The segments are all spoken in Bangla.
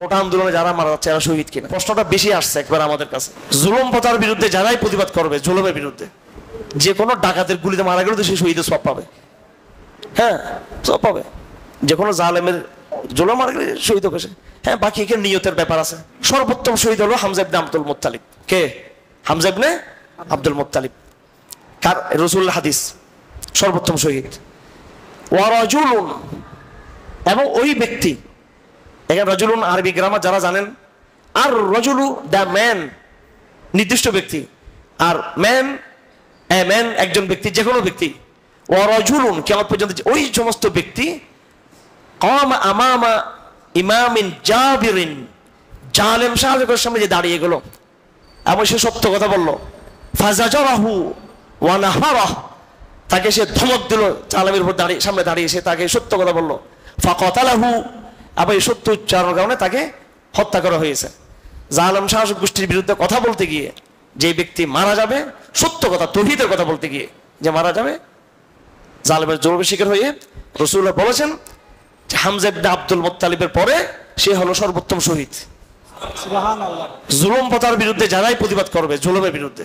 ওটা আন্দোলনে যারা মারা যাচ্ছে এরা শহীদ কিনা প্রশ্নটা বেশি আসছে একবার আমাদের কাছে। জুলুম প্রথার বিরুদ্ধে যারাই প্রতিবাদ করবে, জুলুমের বিরুদ্ধে, যে কোনো ডাকাতের গুলিতে মারা গেলে তো সে শহীদের সব পাবে। হ্যাঁ, সব পাবে। যে কোনো জালেমের জুলুম মারা গেলে শহীদ হবে সে। হ্যাঁ, বাকি এখানে নিয়তের ব্যাপার আছে। সর্বোত্তম শহীদ হলো হামজা ইবনে আব্দুল মুত্তালিব। কে? হামজা ইবনে আব্দুল মুত্তালিব। কার? রাসূলুল্লাহ হাদিস সর্বোত্তম শহীদ। ওয়া রাজুলুন, এবং ওই ব্যক্তি, এখানে রাজুলুন আরবি গ্রামার যারা জানেন, আর রাজুলু দ্য ম্যান নির্দিষ্ট ব্যক্তি, আর ম্যান এ ম্যান একজন ব্যক্তি, যে কোনো ব্যক্তি। ওয়া রাজুলুন কিয়ামত পর্যন্ত ওই সমস্ত ব্যক্তি কাম আমামা ইমামিন জাবিরিন, জালেম শাসকের সামনে যে দাঁড়িয়ে গেল এবং সে সত্য কথা বলল, ফাজাজারাহু ওয়া নাহারাহ, তাকে সে ধমক দিল, জালেমের উপর দাঁড়িয়ে সামনে দাঁড়িয়ে সে তাকে সত্য কথা বলল, ফাকাতালাহু, আবার এই সত্য উচ্চারণের কারণে তাকে হত্যা করা হয়েছে। জালেম শাসক গোষ্ঠীর বিরুদ্ধে কথা বলতে গিয়ে যে ব্যক্তি মারা যাবে, সত্য কথা তৌহিদের কথা বলতে গিয়ে যে মারা যাবে, জালেমের জুলুমের শিকার হয়ে, রাসূলুল্লাহ বলেছেন যে হামজা ইবনে আব্দুল মুত্তালিবের পরে সে হলো সর্বোত্তম শহীদ। সুবহানাল্লাহ। জুলুম প্রথার বিরুদ্ধে যারাই প্রতিবাদ করবে, জুলুমের বিরুদ্ধে,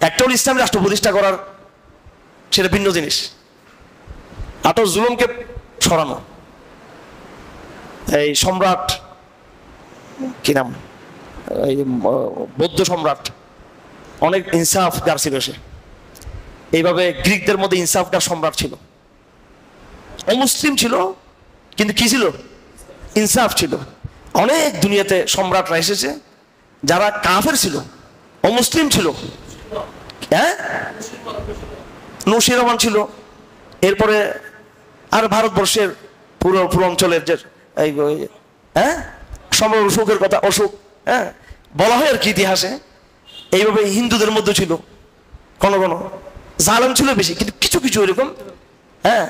একটা হলো ইসলামী রাষ্ট্র প্রতিষ্ঠা করার, সেটা ভিন্ন জিনিস। আর জুলুমকে সরানো। এই সম্রাট কি নাম, এই বৌদ্ধ সম্রাট, অনেক ইনসাফগার ছিল সে। এইভাবে গ্রিকদের মধ্যে ইনসাফগার সম্রাট ছিল, অমুসলিম ছিল কিন্তু কি ছিল? ইনসাফ ছিল। অনেক দুনিয়াতে সম্রাটরা এসেছে যারা কাফের ছিল, অমুসলিম ছিল। হ্যাঁ, নূশিরমান ছিল। এরপরে আর ভারতবর্ষের পুরো অঞ্চলের যে হ্যাঁ সম্রাট অশোকের কথা, অশোক, হ্যাঁ বলা হয় আর কি ইতিহাসে। এইভাবে হিন্দুদের মধ্যে ছিল, কোনো কোনো জালেম ছিল বেশি, কিন্তু কিছু কিছু এরকম, হ্যাঁ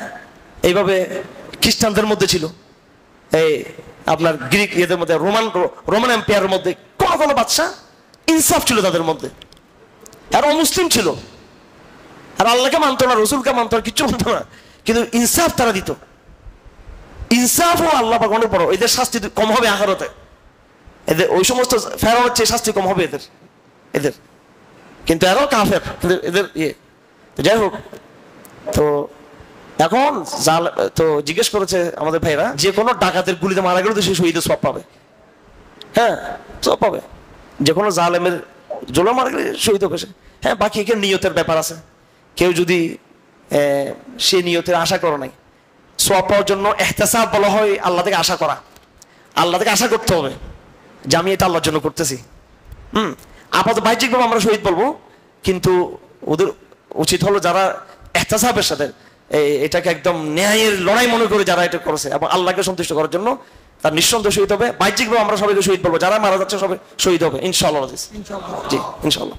এইভাবে খ্রিস্টানদের মধ্যে ছিল, এই আপনার গ্রিক এদের মধ্যে, রোমান এম্পায়ারের মধ্যে কোনো কোনো বাদশা ইনসাফ ছিল তাদের মধ্যে। আর অমুসলিম ছিল, আর আল্লাহকে মানতো না, রসুলকে মানতো না, কিচ্ছু মানতো না, কিন্তু ইনসাফ তারা দিত। ইনসাফ ও আল্লাহ পাক অনেক বড়। এদের শাস্তি কম হবে আখিরাতে, এদের ওই সমস্ত ফেরাউনের চেয়ে শাস্তি কম হবে এদের, কিন্তু এরাও কাফের, কিন্তু এদের যাই হোক। তো এখন তো জিজ্ঞেস করেছে আমাদের ভাইরা, যে কোনো ডাকাতের গুলিতে মারা গেলে তো সে শহীদের সব পাবে। হ্যাঁ, সব পাবে। যে কোনো জালেমের জুলুম মারা গেলে শহীদ হবে সে। হ্যাঁ, বাকি এখানে নিয়তের ব্যাপার আছে। কেউ যদি সে নিয়তের আশা করে নাই, সওয়াব পাওয়ার জন্য ইহতিসাব বলা হয়, আল্লাহ থেকে আশা করা। আল্লাহ থেকে আশা করতে হবে যে আমি এটা আল্লাহর জন্য করতেছি। আপাতত বাহ্যিকভাবে আমরা শহীদ বলবো, কিন্তু ওদের উচিত হলো যারা ইহতিসাবের সাথে এটাকে একদম ন্যায়ের লড়াই মনে করে যারা এটা করেছে এবং আল্লাহকে সন্তুষ্ট করার জন্য, তার নিঃসন্দেহ শহীদ হবে। বাহ্যিকভাবে আমরা সবাইকে শহীদ বলবো, যারা মারা যাচ্ছে সবাই শহীদ হবে ইনশাআল্লাহ। জি ইনশাআল্লাহ।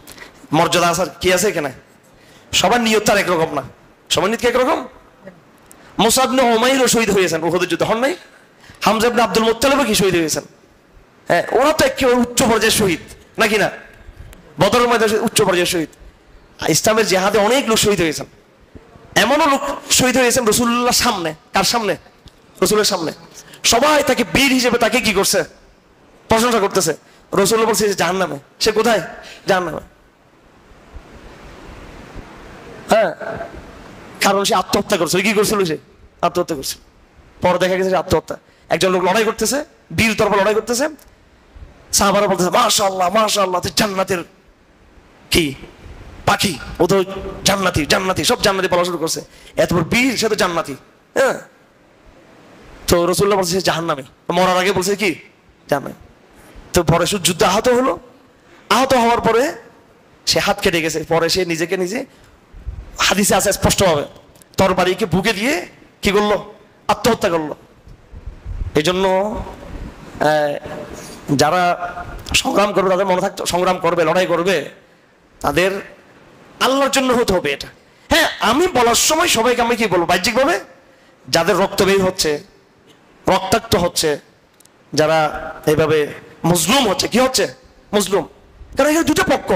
মর্যাদা আসার কি আছে এখানে? সবার নিয়ত তার একরকম না, সবার নিয়ত কি একরকম? মুসআব ইবনে উমাইরও শহীদ হয়েছেন উহুদের যুদ্ধে, হন নাই? হামজা ইবনে আব্দুল মুত্তালিবও কি শহীদ হয়েছেন? হ্যাঁ, ওরা তো একেবারে উচ্চ পর্যায়ের শহীদ, নাকি না? বদরের ময়দানে উচ্চ পর্যায়ের শহীদ। ইসলামের জিহাদে অনেক লোক শহীদ হয়েছেন। এমনও লোক শহীদ হয়েছেন রাসূলুল্লাহর সামনে। কার সামনে? রাসূলের সামনে। সবাই তাকে বীর হিসেবে তাকে কি করছে? প্রশংসা করতেছে। রাসূলুল্লাহ বলছে যে জাহান্নামে। সে কোথায়? জাহান্নামে। হ্যাঁ, কারণ সে আত্মহত্যা করছে। কি করছিল? সে আত্মহত্যা করছে। পরে দেখা গেছে আত্মহত্যা। একজন লোক লড়াই করতেছে, বীর তরফা লড়াই করতেছে, সাহাবারা বলতেছে মাশাআল্লাহ মাশাআল্লাহ, জান্নাতের কি পাখি, ও তো জান্নাতি জান্নাতি, সব জান্নাতি বলা শুরু করছে। এতপর বীর, সে তো জান্নাতি। হ্যাঁ, তো রাসূলুল্লাহ বলছে জাহান্নামে। মরার আগে বলছে কি? জাহান্নামে। তো পরে সে যুদ্ধে আহত হলো। আহত হওয়ার পরে সে হাত কেটে গেছে। পরে সে নিজেকে নিজে, হাদিসে আছে স্পষ্টভাবে, তরবারিকে বুকে দিয়ে কি করলো? আত্মহত্যা করলো। এই জন্য যারা সংগ্রাম করবে, তাদের মনে থাকতো সংগ্রাম করবে, লড়াই করবে, তাদের আল্লাহর জন্য হতে হবে এটা। হ্যাঁ, আমি বলার সময় সবাইকে আমি কি বলবো? বাহ্যিকভাবে যাদের রক্ত বের হচ্ছে, রক্তাক্ত হচ্ছে, যারা এইভাবে মজলুম হচ্ছে, কি হচ্ছে? মজলুম। কারণ এখানে দুটো পক্ষ,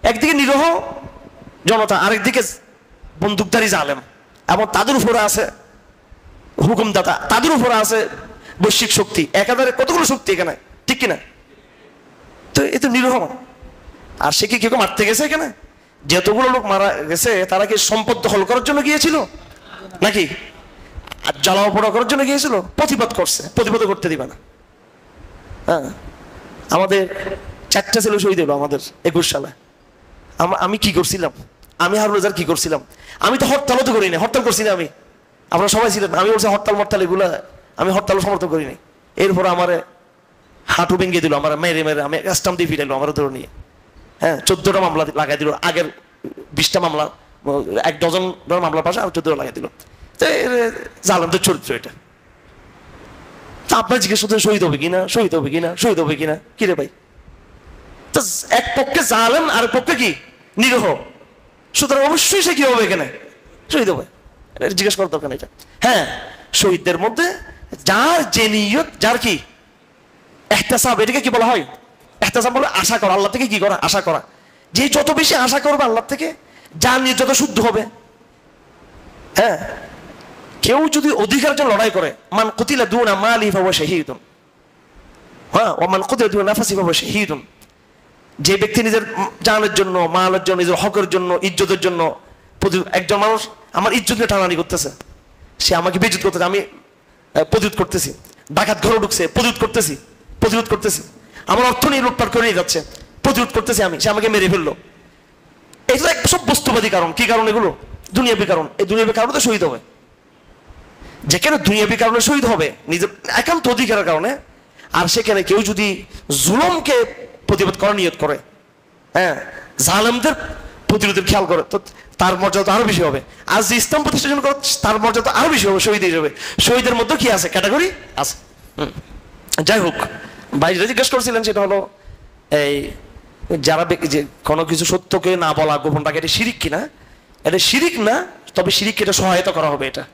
একদিকে নিরহ জনতা, আরেকদিকে বন্দুকধারী জালেম, এবং তাদের উপরে আছে হুকুমদাতা, তাদের উপরে আছে বৈশ্বিক শক্তি, একাধারে কতগুলো শক্তি এখানে, ঠিক কিনা? তো এ তো নিরীহ। আর সে কি কেউ মারতে গেছে এখানে? যতগুলো লোক মারা গেছে তারা কি সম্পদ দখল করার জন্য গিয়েছিল নাকি জ্বালাও পোড়া করার জন্য গিয়েছিল? প্রতিবাদ করছে, প্রতিবাদ করতে দিবে না। হ্যাঁ, আমাদের 4টা ছেলে শহীদ হলো আমাদের 21 সালে। আমি কি করছিলাম? আমি হারুন রেজার কি করছিলাম? আমি তো হরতালও তো করিনি, হরতাল করছি না আমি, আপনারা সবাই ছিলেন। আমি বলছি হরতাল মরতাল এগুলা আমি হরতালও সমর্থন করিনি। এরপর আমার হাঁটু ভেঙে দিল, আমার মেরে মেরে আমি স্টাম্প দিয়ে ফিরাইলো আমার ধরে নিয়ে। হ্যাঁ, 14টা মামলা লাগাই দিল, আগের 20টা মামলা, 1 ডজন মামলার পাশে আর 14টা লাগাই দিল। তো জালেমদের চরিত্র এটা। তা আপনার জিজ্ঞেস করতে শহীদ হবে কিনা, শহীদ হবে কিনা, শহীদ হবে কিনা, কিরে ভাই? তো এক পক্ষে জালেম আর পক্ষে কি নিরীহ, সুতরাং অবশ্যই সে কি হবে এখানে, শহীদ হবে। জিজ্ঞেস করার দরকার নেই। হ্যাঁ, শহীদদের মধ্যে যার যে নিয়ত, যার কি ইহতিসাব, এটাকে কি বলা হয়? ইহতিসাব বলে আশা করা, আল্লাহ থেকে কি করা, আশা করা। যে যত বেশি আশা করবে আল্লাহ থেকে, যার নিয়ত যত শুদ্ধ হবে। হ্যাঁ, কেউ যদি অধিকার জন্য লড়াই করে, মান কুতিলা দুনা মালি ফাহুয়া শাহীদুন, হ্যাঁ, ওয়া মান কুতিলা দুনা নাফসি ফাহুয়া শাহীদুন। যে ব্যক্তি নিজের জানের জন্য, মালের জন্য, নিজের হকের জন্য, ইজ্জতের জন্য, একজন মানুষ আমার ইজ্জত নিয়ে টানাটানি করতেছে, সে আমাকে বেইজ্জত করতেছে, আমি প্রতিরোধ করতেছি, ডাকাত ঘরে ঢুকছে, প্রতিরোধ করতেছি, প্রতিরোধ করতেছি, আমার অর্থ নিয়ে লুটপাট করে নিয়ে যাচ্ছে, প্রতিরোধ করতেছি আমি, সে আমাকে মেরে ফেললো। এটা সব বস্তুবাদী কারণ। কি কারণ এগুলো? দুনিয়াবী কারণ। এই দুনিয়াবী কারণে তো শহীদ হবে। যেখানে দুনিয়াবী কারণে শহীদ হবে নিজের একান্ত অধিকারের কারণে, আর সেখানে কেউ যদি জুলুমকে প্রতিবাদ করার নিয়ত করে, হ্যাঁ, জালেমদের প্রতিরোধের খেয়াল করে, তো তার মর্যাদা আরো বেশি হবে। আর যে ইসলাম প্রতিষ্ঠান করে তার মর্যাদা আরো বেশি হবে, শহীদ হিসেবে। শহীদের মধ্যে কি আছে, ক্যাটাগরি আছে। যাই হোক, ভাই যেটা জিজ্ঞেস করছিলেন সেটা হলো এই যারা যে কোনো কিছু সত্যকে না বলা, গোপন রাখা, এটা শিরিক কিনা? এটা শিরিক না, তবে শিরিককে এটা সহায়তা করা হবে। এটা